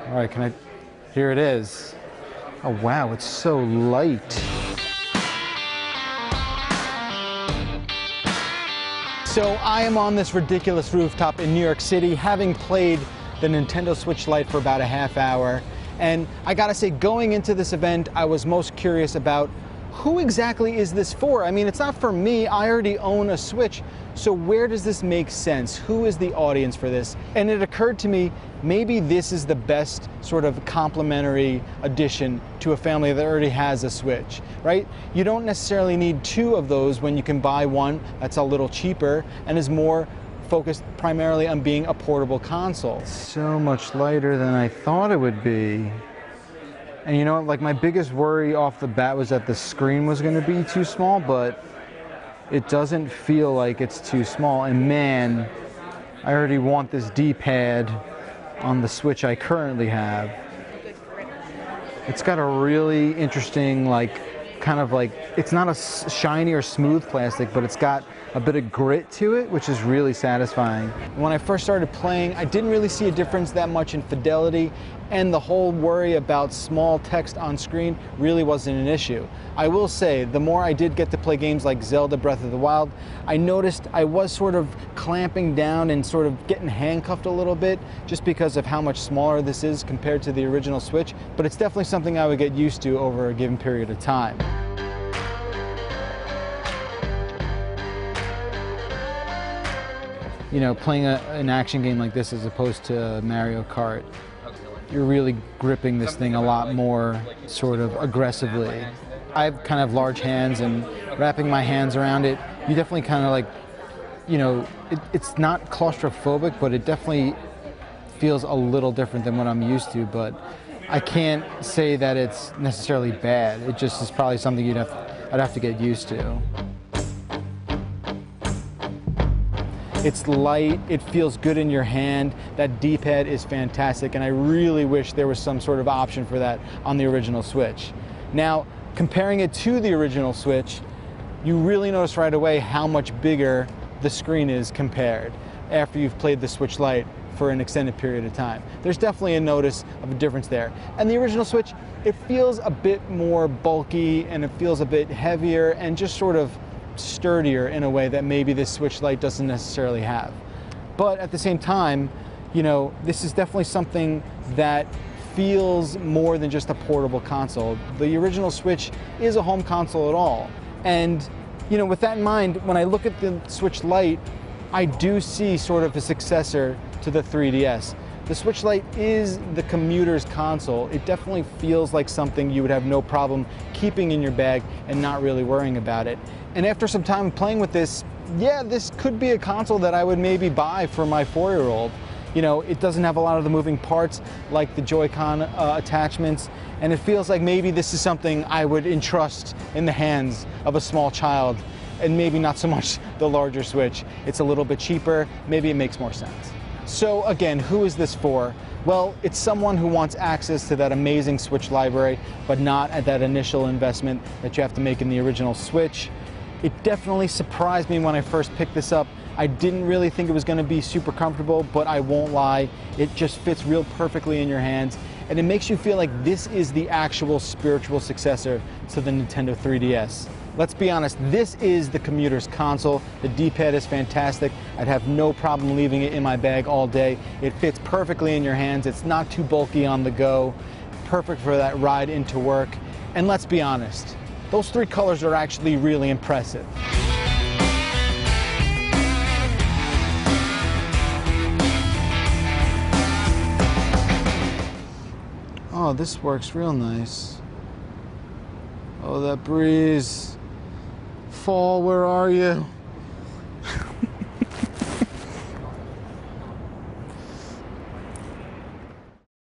All right, here it is. Oh wow, it's so light. So I am on this ridiculous rooftop in New York City, having played the Nintendo Switch Lite for about a half hour. And I gotta say, going into this event, I was most curious about who exactly is this for? I mean, it's not for me. I already own a Switch. So where does this make sense? Who is the audience for this? And it occurred to me, maybe this is the best sort of complementary addition to a family that already has a Switch, right? You don't necessarily need two of those when you can buy one that's a little cheaper and is more focused primarily on being a portable console. So much lighter than I thought it would be. And you know what, like my biggest worry off the bat was that the screen was going to be too small, but it doesn't feel like it's too small. And man, I already want this D-pad on the Switch I currently have. It's got a really interesting, like, kind of like, it's not a shiny or smooth plastic, but it's got a bit of grit to it, which is really satisfying. When I first started playing, I didn't really see a difference that much in fidelity, and the whole worry about small text on screen really wasn't an issue. I will say, the more I did get to play games like Zelda Breath of the Wild, I noticed I was sort of clamping down and sort of getting handcuffed a little bit just because of how much smaller this is compared to the original Switch, but it's definitely something I would get used to over a given period of time. You know, playing an action game like this as opposed to Mario Kart, you're really gripping this thing a lot more sort of aggressively. I have kind of large hands, and wrapping my hands around it, you definitely kind of like, you know, it's not claustrophobic, but it definitely feels a little different than what I'm used to, but I can't say that it's necessarily bad. It just is probably something I'd have to get used to. It's light, it feels good in your hand, that D-pad is fantastic, and I really wish there was some sort of option for that on the original Switch. Now, comparing it to the original Switch, you really notice right away how much bigger the screen is compared after you've played the Switch Lite for an extended period of time. There's definitely a notice of a difference there. And the original Switch, it feels a bit more bulky, and it feels a bit heavier and just sort of sturdier in a way that maybe this Switch Lite doesn't necessarily have. But at the same time, you know, this is definitely something that feels more than just a portable console. The original Switch is a home console at all. And, you know, with that in mind, when I look at the Switch Lite, I do see sort of a successor to the 3DS. The Switch Lite is the commuter's console. It definitely feels like something you would have no problem keeping in your bag and not really worrying about it. And after some time playing with this, yeah, this could be a console that I would maybe buy for my 4-year-old. You know, it doesn't have a lot of the moving parts like the Joy-Con attachments, and it feels like maybe this is something I would entrust in the hands of a small child, and maybe not so much the larger Switch. It's a little bit cheaper, maybe it makes more sense. So again, who is this for? Well, it's someone who wants access to that amazing Switch library, but not at that initial investment that you have to make in the original Switch. It definitely surprised me when I first picked this up. I didn't really think it was going to be super comfortable, but I won't lie, it just fits real perfectly in your hands, and it makes you feel like this is the actual spiritual successor to the Nintendo 3DS. Let's be honest, this is the commuter's console. The D-pad is fantastic. I'd have no problem leaving it in my bag all day. It fits perfectly in your hands. It's not too bulky on the go. Perfect for that ride into work. And let's be honest, those 3 colors are actually really impressive. Oh, this works real nice. Oh, that breeze. Fall, where are you?